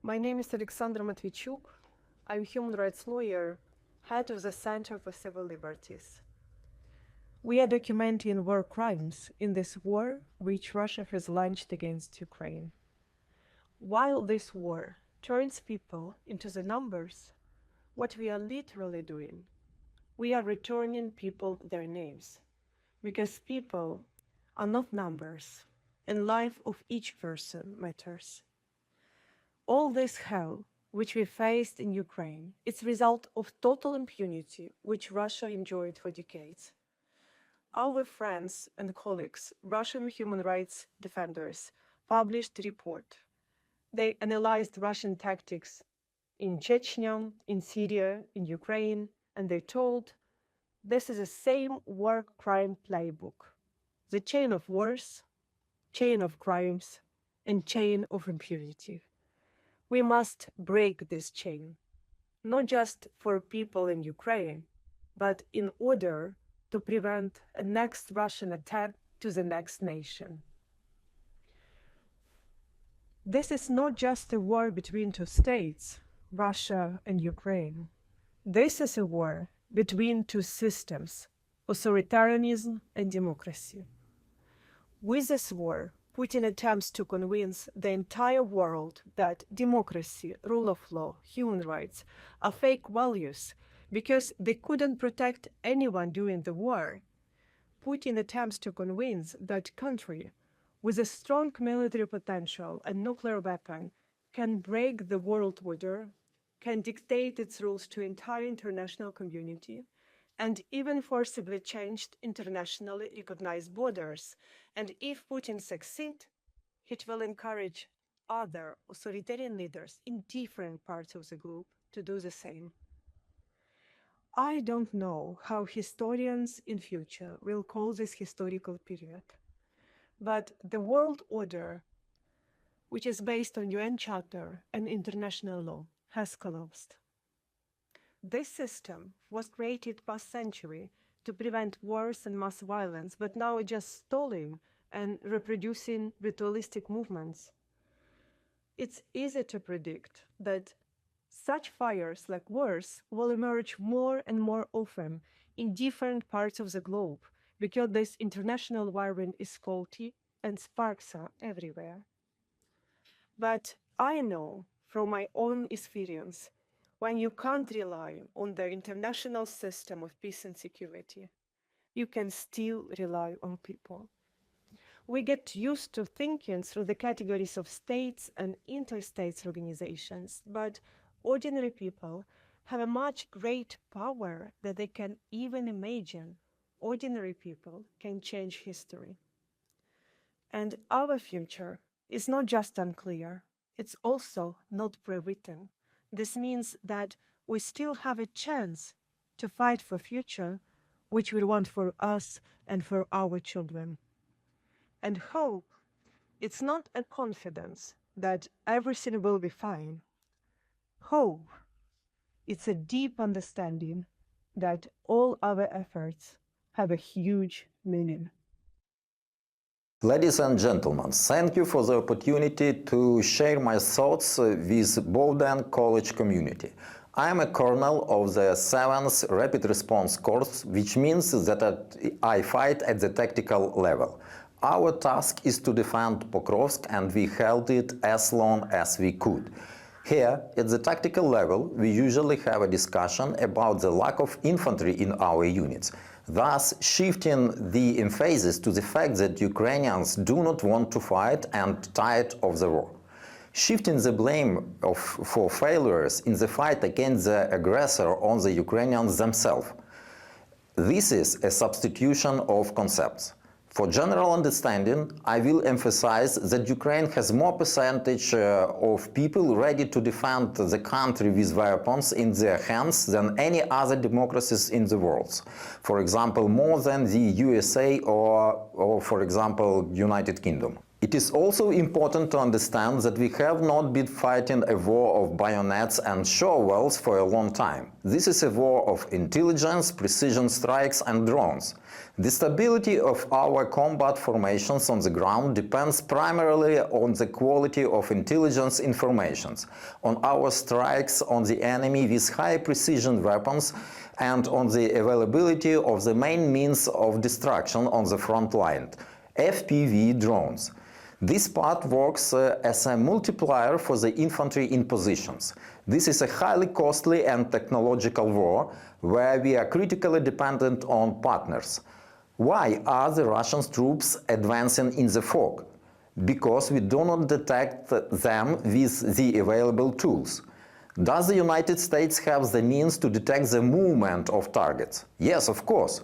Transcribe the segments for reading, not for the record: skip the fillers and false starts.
My name is Oleksandra Matviichuk. I'm a human rights lawyer, head of the Center for Civil Liberties. We are documenting war crimes in this war which Russia has launched against Ukraine. While this war turns people into the numbers, what we are literally doing, we are returning people their names, because people are not numbers, and life of each person matters. All this hell which we faced in Ukraine is the result of total impunity which Russia enjoyed for decades. Our friends and colleagues, Russian human rights defenders, published a report. They analyzed Russian tactics in Chechnya, in Syria, in Ukraine, and they told this is the same war crime playbook. The chain of wars, chain of crimes, and chain of impunity. We must break this chain, not just for people in Ukraine, but in order to prevent a next Russian attack to the next nation. This is not just a war between two states, Russia and Ukraine. This is a war between two systems, authoritarianism and democracy. With this war, Putin attempts to convince the entire world that democracy, rule of law, human rights are fake values because they couldn't protect anyone during the war. Putin attempts to convince that country with a strong military potential and nuclear weapon can break the world order, can dictate its rules to entire international community, and even forcibly changed internationally recognized borders. And if Putin succeeds, it will encourage other authoritarian leaders in different parts of the globe to do the same. I don't know how historians in future will call this historical period, but the world order, which is based on UN Charter and international law, has collapsed. This system was created past century to prevent wars and mass violence, but now it's just stalling and reproducing ritualistic movements. It's easy to predict that such fires like wars will emerge more and more often in different parts of the globe because this international environment is faulty and sparks are everywhere. But I know from my own experience, when you can't rely on the international system of peace and security, you can still rely on people. We get used to thinking through the categories of states and interstate organizations, but ordinary people have a much greater power than they can even imagine. Ordinary people can change history. And our future is not just unclear, it's also not pre-written. This means that we still have a chance to fight for a future which we want for us and for our children. And hope, it's not a confidence that everything will be fine. Hope, it's a deep understanding that all our efforts have a huge meaning. Ladies and gentlemen, thank you for the opportunity to share my thoughts with Bowdoin College community. I am a colonel of the 7th Rapid Response Corps, which means that I fight at the tactical level. Our task is to defend Pokrovsk, and we held it as long as we could. Here, at the tactical level, we usually have a discussion about the lack of infantry in our units, thus shifting the emphasis to the fact that Ukrainians do not want to fight and tired of the war. Shifting the blame for failures in the fight against the aggressor on the Ukrainians themselves. This is a substitution of concepts. For general understanding, I will emphasize that Ukraine has more percentage of people ready to defend the country with weapons in their hands than any other democracies in the world. For example, more than the USA or for example, United Kingdom. It is also important to understand that we have not been fighting a war of bayonets and shovels for a long time. This is a war of intelligence, precision strikes and drones. The stability of our combat formations on the ground depends primarily on the quality of intelligence information, on our strikes on the enemy with high-precision weapons, and on the availability of the main means of destruction on the front line, FPV drones. This part works as a multiplier for the infantry in positions. This is a highly costly and technological war where we are critically dependent on partners. Why are the Russian troops advancing in the fog? Because we do not detect them with the available tools. Does the United States have the means to detect the movement of targets? Yes, of course.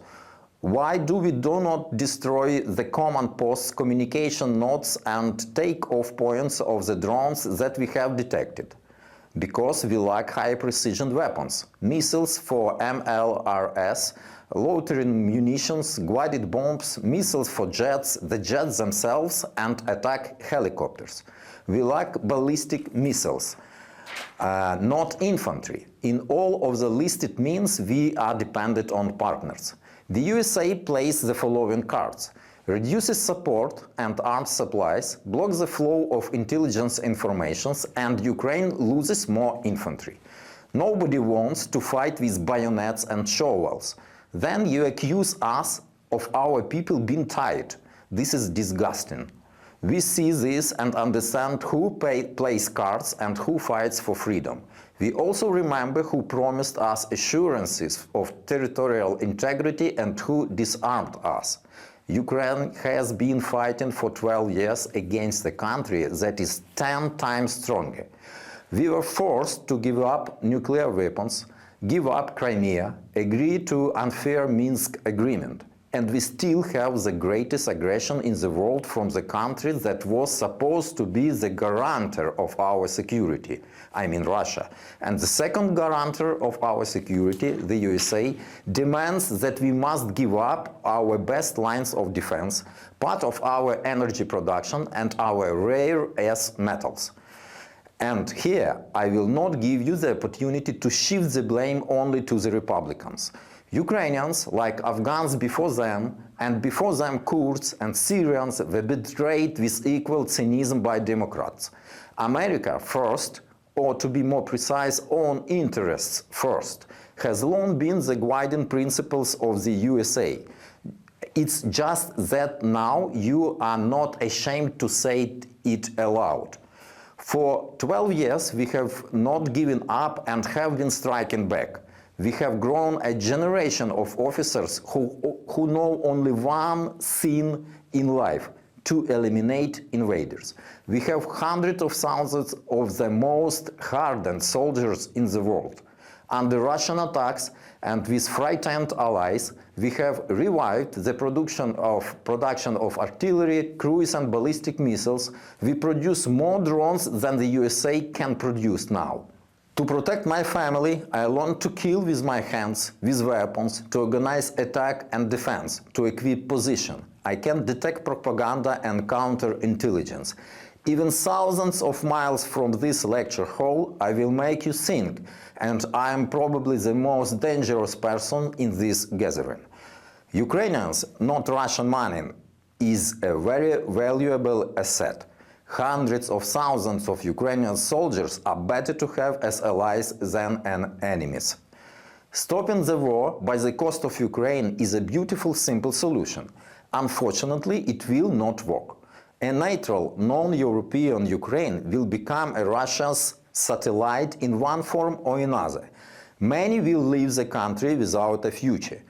Why do we not destroy the command posts, communication nodes and take-off points of the drones that we have detected? Because we lack high-precision weapons, missiles for MLRS, loitering munitions, guided bombs, missiles for jets, the jets themselves and attack helicopters. We lack ballistic missiles, not infantry. In all of the listed means, we are dependent on partners. The USA plays the following cards: reduces support and arms supplies, blocks the flow of intelligence informations, and Ukraine loses more infantry. Nobody wants to fight with bayonets and shovels. Then you accuse us of our people being tired. This is disgusting. We see this and understand who plays cards and who fights for freedom. We also remember who promised us assurances of territorial integrity and who disarmed us. Ukraine has been fighting for 12 years against a country that is 10 times stronger. We were forced to give up nuclear weapons, give up Crimea, agree to unfair Minsk agreement. And we still have the greatest aggression in the world from the country that was supposed to be the guarantor of our security, I mean Russia. And the second guarantor of our security, the USA, demands that we must give up our best lines of defense, part of our energy production and our rare earth metals. And here I will not give you the opportunity to shift the blame only to the Republicans. Ukrainians, like Afghans before them, and before them Kurds and Syrians, were betrayed with equal cynicism by Democrats. America first, or to be more precise, own interests first, has long been the guiding principles of the USA. It's just that now you are not ashamed to say it aloud. For 12 years we have not given up and have been striking back. We have grown a generation of officers who know only one thing in life: to eliminate invaders. We have hundreds of thousands of the most hardened soldiers in the world. Under Russian attacks and with frightened allies, we have revived the production of artillery, cruise and ballistic missiles. We produce more drones than the USA can produce now. To protect my family, I learned to kill with my hands, with weapons, to organize attack and defense, to equip position. I can detect propaganda and counterintelligence. Even thousands of miles from this lecture hall, I will make you think, and I am probably the most dangerous person in this gathering. Ukrainians, not Russian money, is a very valuable asset. Hundreds of thousands of Ukrainian soldiers are better to have as allies than as enemies. Stopping the war by the cost of Ukraine is a beautiful, simple solution. Unfortunately, it will not work. A neutral, non-European Ukraine will become a Russia's satellite in one form or another. Many will leave the country without a future.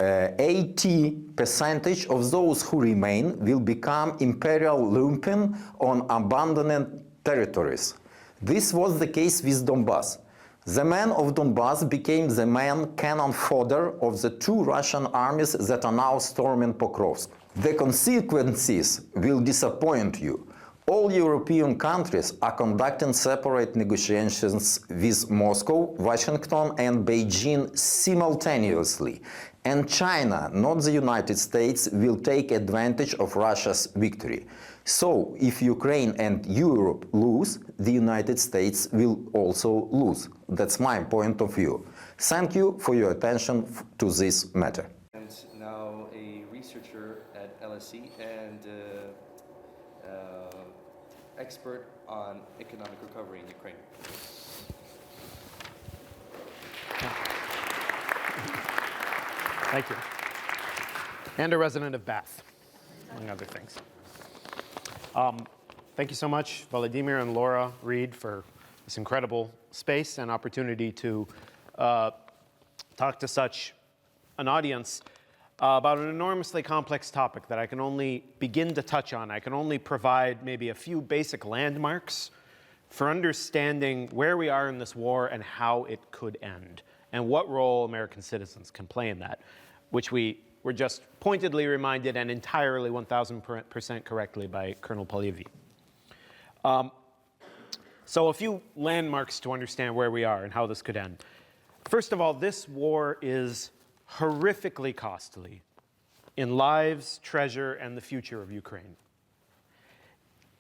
80% of those who remain will become imperial lumpen on abandoned territories. This was the case with Donbass. The men of Donbass became the main cannon fodder of the two Russian armies that are now storming Pokrovsk. The consequences will disappoint you. All European countries are conducting separate negotiations with Moscow, Washington and Beijing simultaneously. And China, not the United States, will take advantage of Russia's victory. So, if Ukraine and Europe lose, the United States will also lose. That's my point of view. Thank you for your attention to this matter. And now a researcher at LSE and expert on economic recovery in Ukraine. Thank you. And a resident of Bath, among other things. Thank you so much, Volodymyr and Laura Reed, for this incredible space and opportunity to talk to such an audience about an enormously complex topic that I can only begin to touch on. I can only provide maybe a few basic landmarks for understanding where we are in this war and how it could end, and what role American citizens can play in that, which we were just pointedly reminded and entirely 1,000% correctly by Colonel Polevyi. So a few landmarks to understand where we are and how this could end. First of all, this war is horrifically costly in lives, treasure, and the future of Ukraine.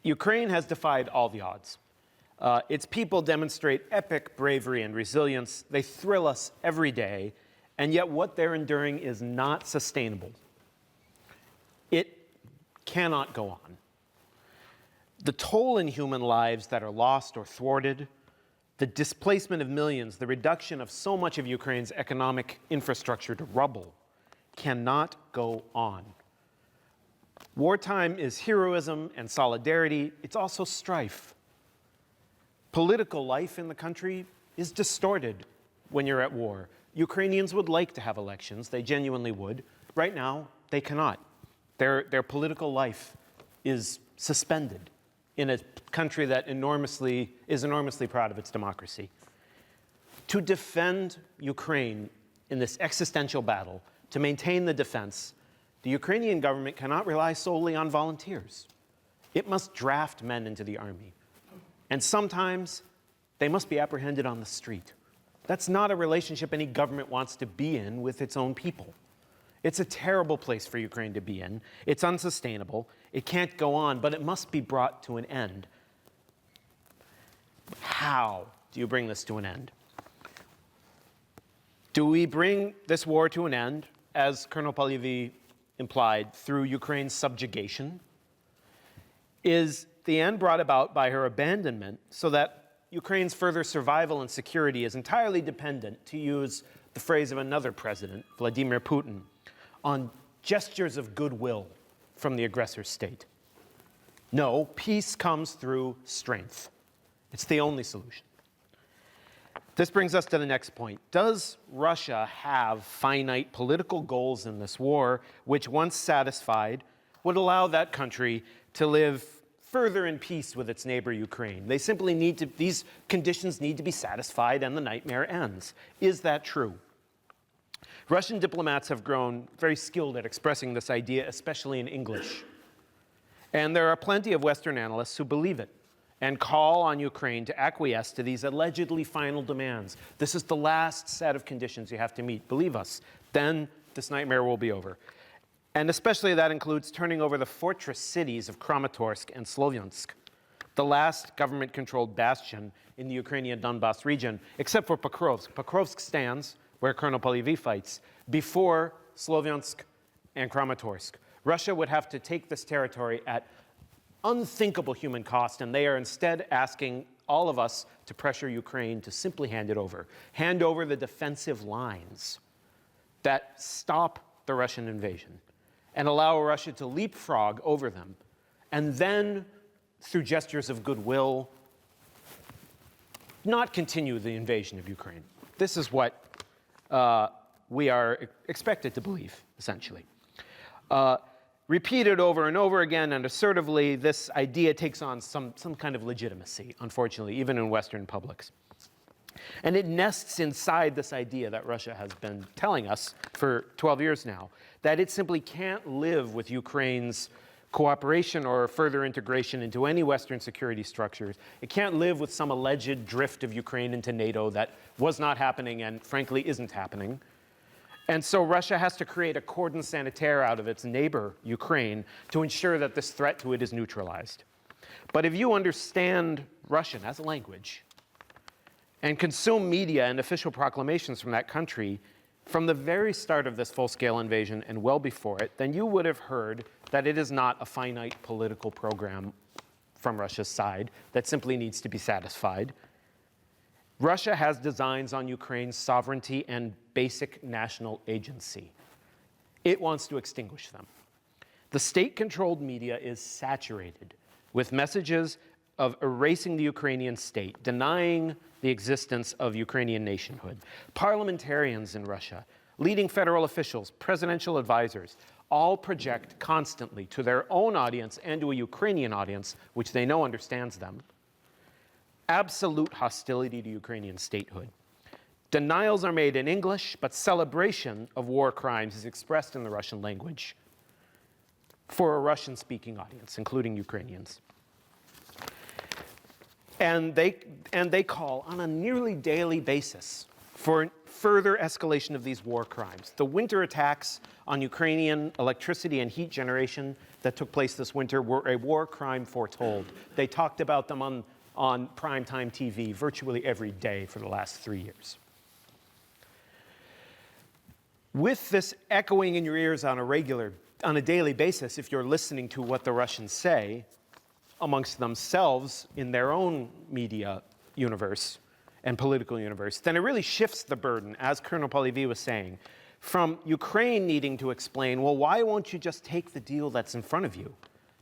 Ukraine has defied all the odds. Its people demonstrate epic bravery and resilience. They thrill us every day, and yet what they're enduring is not sustainable. It cannot go on. The toll in human lives that are lost or thwarted, the displacement of millions, the reduction of so much of Ukraine's economic infrastructure to rubble cannot go on. Wartime is heroism and solidarity. It's also strife. Political life in the country is distorted when you're at war. Ukrainians would like to have elections. They genuinely would. Right now, they cannot. Their political life is suspended in a country that is enormously proud of its democracy. To defend Ukraine in this existential battle, to maintain the defense, the Ukrainian government cannot rely solely on volunteers. It must draft men into the army. And sometimes they must be apprehended on the street. That's not a relationship any government wants to be in with its own people. It's a terrible place for Ukraine to be in. It's unsustainable. It can't go on, but it must be brought to an end. How do you bring this to an end? Do we bring this war to an end, as Colonel Polevyi implied, through Ukraine's subjugation? Is the end brought about by her abandonment so that Ukraine's further survival and security is entirely dependent, to use the phrase of another president, Vladimir Putin, on gestures of goodwill from the aggressor state? No, peace comes through strength. It's the only solution. This brings us to the next point. Does Russia have finite political goals in this war, which, once satisfied, would allow that country to live further in peace with its neighbor Ukraine? They simply need to, these conditions need to be satisfied and the nightmare ends. Is that true? Russian diplomats have grown very skilled at expressing this idea, especially in English. And there are plenty of Western analysts who believe it and call on Ukraine to acquiesce to these allegedly final demands. This is the last set of conditions you have to meet. Believe us, then this nightmare will be over. And especially that includes turning over the fortress cities of Kramatorsk and Slovyansk, the last government-controlled bastion in the Ukrainian Donbas region, except for Pokrovsk. Pokrovsk stands, where Colonel Polevyi fights, before Slovyansk and Kramatorsk. Russia would have to take this territory at unthinkable human cost, and they are instead asking all of us to pressure Ukraine to simply hand it over. Hand over the defensive lines that stop the Russian invasion and allow Russia to leapfrog over them, and then, through gestures of goodwill, not continue the invasion of Ukraine. This is what we are expected to believe, essentially. Repeated over and over again and assertively, this idea takes on some kind of legitimacy, unfortunately, even in Western publics. And it nests inside this idea that Russia has been telling us for 12 years now, that it simply can't live with Ukraine's cooperation or further integration into any Western security structures. It can't live with some alleged drift of Ukraine into NATO that was not happening and, frankly, isn't happening. And so Russia has to create a cordon sanitaire out of its neighbor, Ukraine, to ensure that this threat to it is neutralized. But if you understand Russian as a language and consume media and official proclamations from that country from the very start of this full-scale invasion and well before it, then you would have heard that it is not a finite political program from Russia's side that simply needs to be satisfied. Russia has designs on Ukraine's sovereignty and basic national agency. It wants to extinguish them. The state-controlled media is saturated with messages of erasing the Ukrainian state, denying the existence of Ukrainian nationhood. Parliamentarians in Russia, leading federal officials, presidential advisors, all project constantly to their own audience and to a Ukrainian audience, which they know understands them, absolute hostility to Ukrainian statehood. Denials are made in English, but celebration of war crimes is expressed in the Russian language for a Russian-speaking audience, including Ukrainians. And they call on a nearly daily basis for further escalation of these war crimes. The winter attacks on Ukrainian electricity and heat generation that took place this winter were a war crime foretold. They talked about them on primetime TV virtually every day for the last 3 years. With this echoing in your ears on a daily basis, if you're listening to what the Russians say amongst themselves in their own media universe and political universe, then it really shifts the burden, as Colonel Polevyi was saying, from Ukraine needing to explain, well, why won't you just take the deal that's in front of you?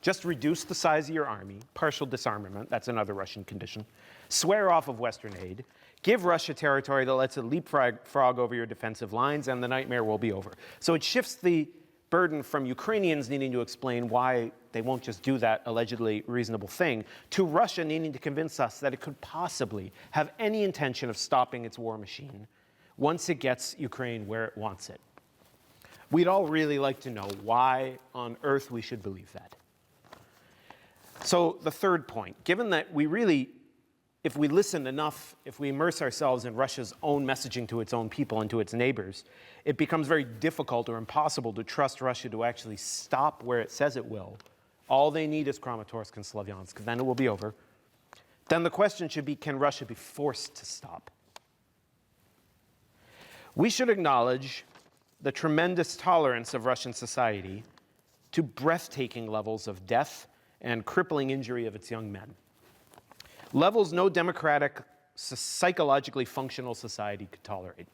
Just reduce the size of your army, partial disarmament, that's another Russian condition, swear off of Western aid, give Russia territory that lets it leapfrog over your defensive lines, and the nightmare will be over. So it shifts the burden from Ukrainians needing to explain why they won't just do that allegedly reasonable thing, to Russia needing to convince us that it could possibly have any intention of stopping its war machine once it gets Ukraine where it wants it. We'd all really like to know why on earth we should believe that. So the third point, given that we really, if we listen enough, if we immerse ourselves in Russia's own messaging to its own people and to its neighbors, it becomes very difficult or impossible to trust Russia to actually stop where it says it will. All they need is Kramatorsk and Slavyansk, then it will be over. Then the question should be, can Russia be forced to stop? We should acknowledge the tremendous tolerance of Russian society to breathtaking levels of death and crippling injury of its young men. Levels no democratic, psychologically functional society could tolerate.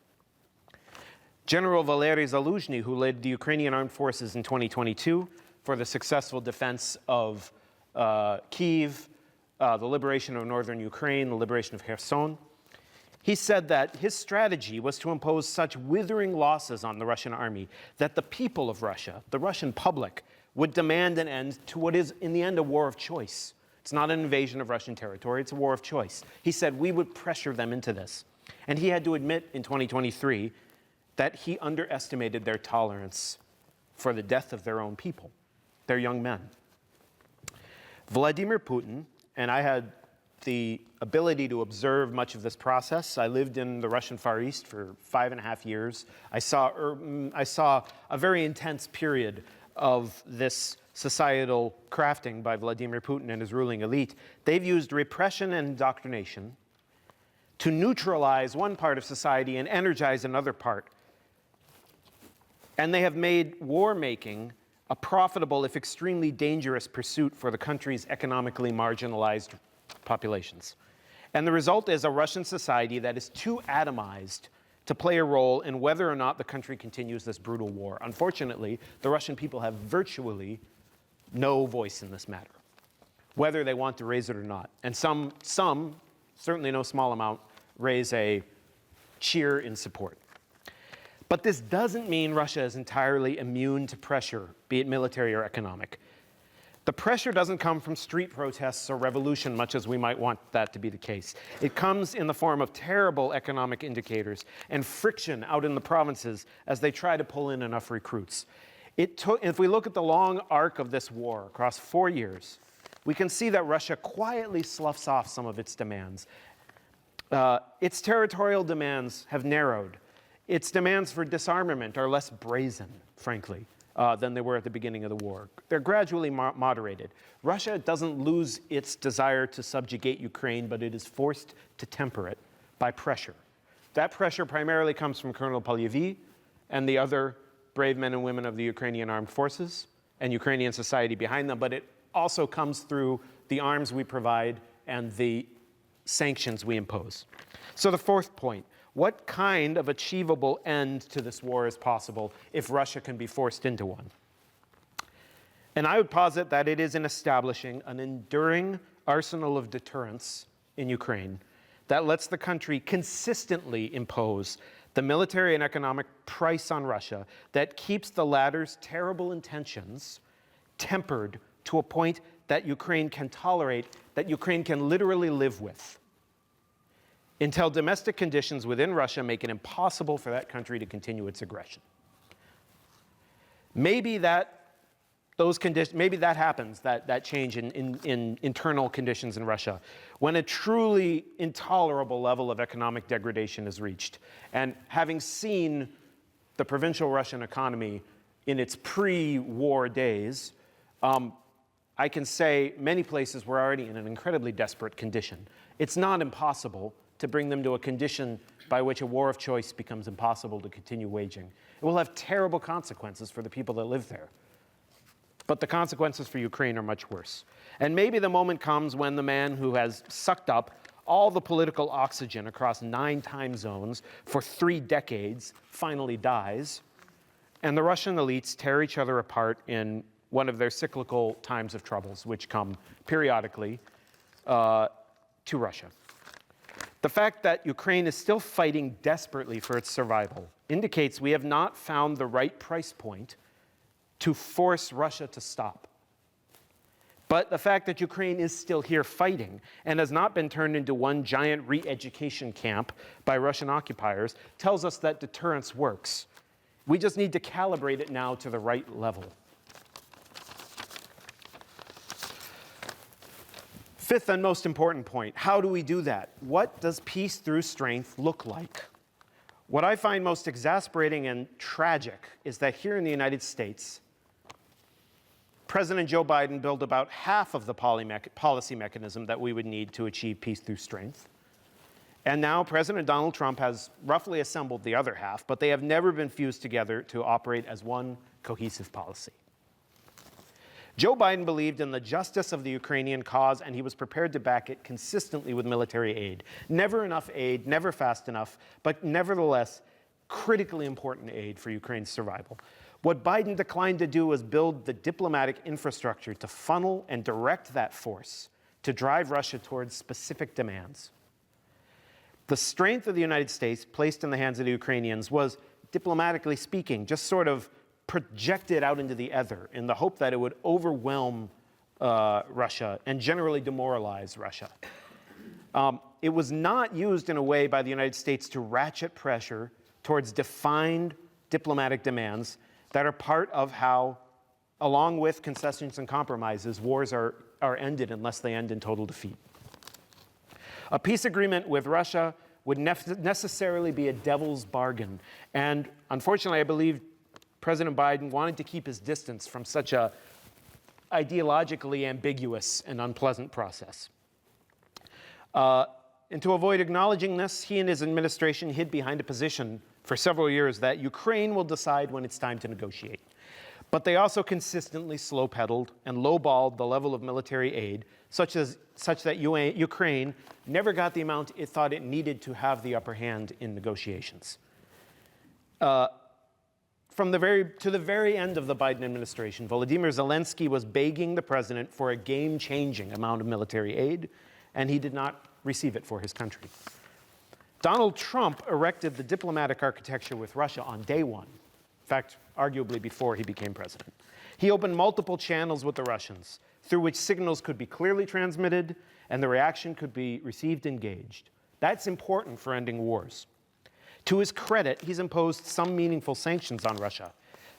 General Valery Zaluzhny, who led the Ukrainian Armed Forces in 2022 for the successful defense of Kyiv, the liberation of northern Ukraine, the liberation of Kherson, he said that his strategy was to impose such withering losses on the Russian army that the people of Russia, the Russian public, would demand an end to what is, in the end, a war of choice. It's not an invasion of Russian territory, it's a war of choice. He said we would pressure them into this. And he had to admit in 2023 that he underestimated their tolerance for the death of their own people, their young men. Vladimir Putin, and I had the ability to observe much of this process. I lived in the Russian Far East for 5.5 years. I saw a very intense period of this societal crafting by Vladimir Putin and his ruling elite. They've used repression and indoctrination to neutralize one part of society and energize another part. And they have made war-making a profitable, if extremely dangerous, pursuit for the country's economically marginalized populations. And the result is a Russian society that is too atomized to play a role in whether or not the country continues this brutal war. Unfortunately, the Russian people have virtually no voice in this matter, whether they want to raise it or not. And some, certainly no small amount, raise a cheer in support. But this doesn't mean Russia is entirely immune to pressure, be it military or economic. The pressure doesn't come from street protests or revolution, much as we might want that to be the case. It comes in the form of terrible economic indicators and friction out in the provinces as they try to pull in enough recruits. If we look at the long arc of this war across 4 years, we can see that Russia quietly sloughs off some of its demands. Its territorial demands have narrowed. its demands for disarmament are less brazen, frankly, than they were at the beginning of the war. They're gradually moderated. Russia doesn't lose its desire to subjugate Ukraine, but it is forced to temper it by pressure. That pressure primarily comes from Colonel Polevyi and the other brave men and women of the Ukrainian Armed Forces and Ukrainian society behind them, but it also comes through the arms we provide and the sanctions we impose. So the fourth point, what kind of achievable end to this war is possible if Russia can be forced into one? And I would posit that it is in establishing an enduring arsenal of deterrence in Ukraine that lets the country consistently impose the military and economic price on Russia that keeps the latter's terrible intentions tempered to a point that Ukraine can tolerate, that Ukraine can literally live with, until domestic conditions within Russia make it impossible for that country to continue its aggression. Maybe that happens, that change in internal conditions in Russia, when a truly intolerable level of economic degradation is reached. And having seen the provincial Russian economy in its pre-war days, I can say many places were already in an incredibly desperate condition. It's not impossible to bring them to a condition by which a war of choice becomes impossible to continue waging. It will have terrible consequences for the people that live there. But the consequences for Ukraine are much worse. And maybe the moment comes when the man who has sucked up all the political oxygen across 9 time zones for 3 decades finally dies, and the Russian elites tear each other apart in one of their cyclical times of troubles, which come periodically to Russia. The fact that Ukraine is still fighting desperately for its survival indicates we have not found the right price point to force Russia to stop. But the fact that Ukraine is still here fighting and has not been turned into one giant re-education camp by Russian occupiers tells us that deterrence works. We just need to calibrate it now to the right level. Fifth and most important point, how do we do that? What does peace through strength look like? What I find most exasperating and tragic is that here in the United States, President Joe Biden built about half of the policy mechanism that we would need to achieve peace through strength. And now President Donald Trump has roughly assembled the other half, but they have never been fused together to operate as one cohesive policy. Joe Biden believed in the justice of the Ukrainian cause, and he was prepared to back it consistently with military aid. Never enough aid, never fast enough, but nevertheless, critically important aid for Ukraine's survival. What Biden declined to do was build the diplomatic infrastructure to funnel and direct that force to drive Russia towards specific demands. The strength of the United States placed in the hands of the Ukrainians was, diplomatically speaking, just sort of projected out into the ether in the hope that it would overwhelm Russia and generally demoralize Russia. It was not used in a way by the United States to ratchet pressure towards defined diplomatic demands that are part of how, along with concessions and compromises, wars are ended unless they end in total defeat. A peace agreement with Russia would necessarily be a devil's bargain. And unfortunately, I believe President Biden wanted to keep his distance from such a ideologically ambiguous and unpleasant process. And to avoid acknowledging this, he and his administration hid behind a position for several years that Ukraine will decide when it's time to negotiate. But they also consistently slow-pedaled and lowballed the level of military aid, such that Ukraine never got the amount it thought it needed to have the upper hand in negotiations. To the very end of the Biden administration, Volodymyr Zelensky was begging the president for a game-changing amount of military aid, and he did not receive it for his country. Donald Trump erected the diplomatic architecture with Russia on day one. In fact, arguably before he became president. He opened multiple channels with the Russians through which signals could be clearly transmitted and the reaction could be received and gauged. That's important for ending wars. To his credit, he's imposed some meaningful sanctions on Russia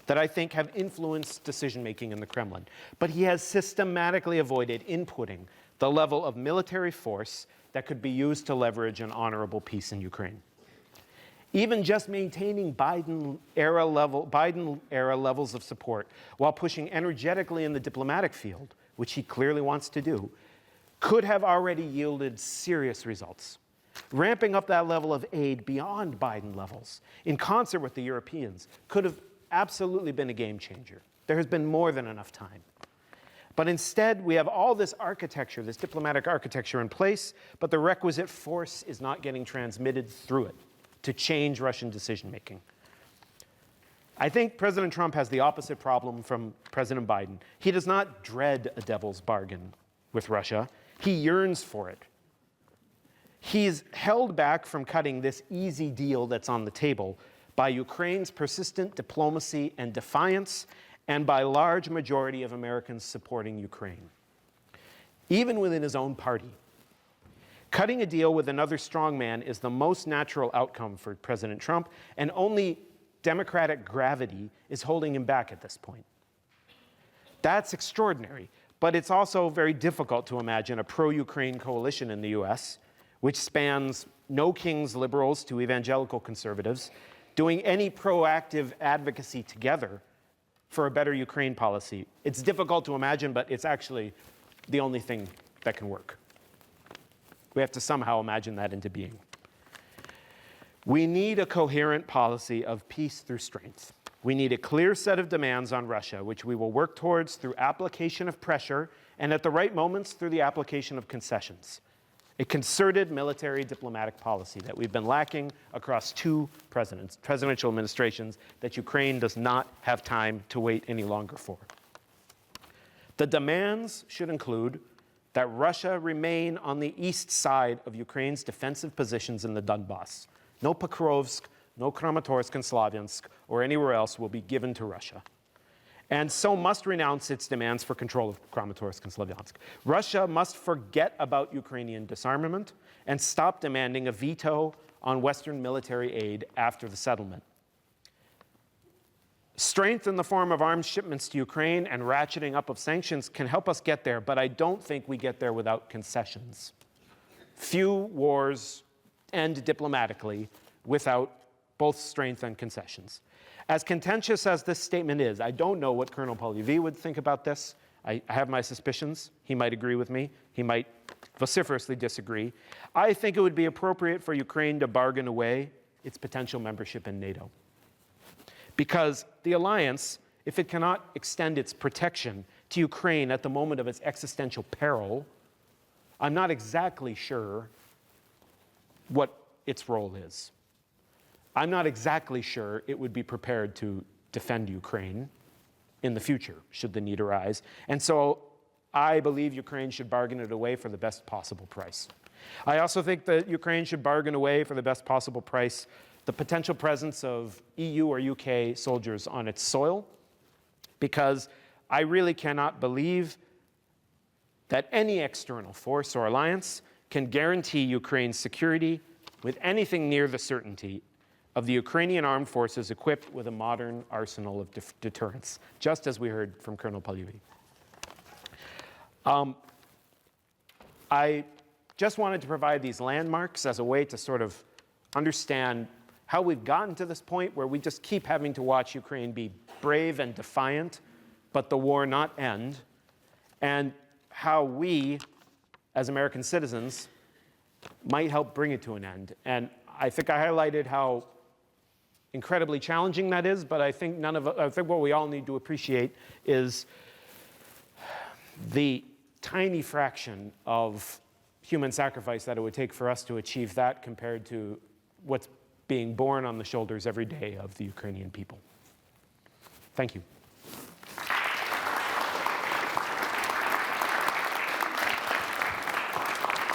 that I think have influenced decision-making in the Kremlin. But he has systematically avoided inputting the level of military force that could be used to leverage an honorable peace in Ukraine. Even just maintaining Biden-era levels of support while pushing energetically in the diplomatic field, which he clearly wants to do, could have already yielded serious results. Ramping up that level of aid beyond Biden levels, in concert with the Europeans, could have absolutely been a game changer. There has been more than enough time. But instead, we have all this architecture, this diplomatic architecture in place, but the requisite force is not getting transmitted through it to change Russian decision-making. I think President Trump has the opposite problem from President Biden. He does not dread a devil's bargain with Russia. He yearns for it. He's held back from cutting this easy deal that's on the table by Ukraine's persistent diplomacy and defiance, and by a large majority of Americans supporting Ukraine, even within his own party. Cutting a deal with another strongman is the most natural outcome for President Trump, and only democratic gravity is holding him back at this point. That's extraordinary, but it's also very difficult to imagine a pro-Ukraine coalition in the US, which spans no king's liberals to evangelical conservatives, doing any proactive advocacy together for a better Ukraine policy. It's difficult to imagine, but it's actually the only thing that can work. We have to somehow imagine that into being. We need a coherent policy of peace through strength. We need a clear set of demands on Russia, which we will work towards through application of pressure, and at the right moments through the application of concessions. A concerted military diplomatic policy that we've been lacking across two presidential administrations that Ukraine does not have time to wait any longer for. The demands should include that Russia remain on the east side of Ukraine's defensive positions in the Donbass. No Pokrovsk, no Kramatorsk and Slavyansk, or anywhere else will be given to Russia. And so must renounce its demands for control of Kramatorsk and Slavyansk. Russia must forget about Ukrainian disarmament and stop demanding a veto on Western military aid after the settlement. Strength in the form of arms shipments to Ukraine and ratcheting up of sanctions can help us get there, but I don't think we get there without concessions. Few wars end diplomatically without both strength and concessions. As contentious as this statement is, I don't know what Colonel Polevyi would think about this. I have my suspicions. He might agree with me. He might vociferously disagree. I think it would be appropriate for Ukraine to bargain away its potential membership in NATO. Because the alliance, if it cannot extend its protection to Ukraine at the moment of its existential peril, I'm not exactly sure what its role is. I'm not exactly sure it would be prepared to defend Ukraine in the future, should the need arise. And so I believe Ukraine should bargain it away for the best possible price. I also think that Ukraine should bargain away for the best possible price the potential presence of EU or UK soldiers on its soil, because I really cannot believe that any external force or alliance can guarantee Ukraine's security with anything near the certainty of the Ukrainian Armed Forces equipped with a modern arsenal of deterrence, just as we heard from Colonel Polevyi. I just wanted to provide these landmarks as a way to sort of understand how we've gotten to this point where we just keep having to watch Ukraine be brave and defiant, but the war not end, and how we, as American citizens, might help bring it to an end. And I think I highlighted how incredibly challenging that is, but I think what we all need to appreciate is the tiny fraction of human sacrifice that it would take for us to achieve that compared to what's being borne on the shoulders every day of the Ukrainian people. Thank you.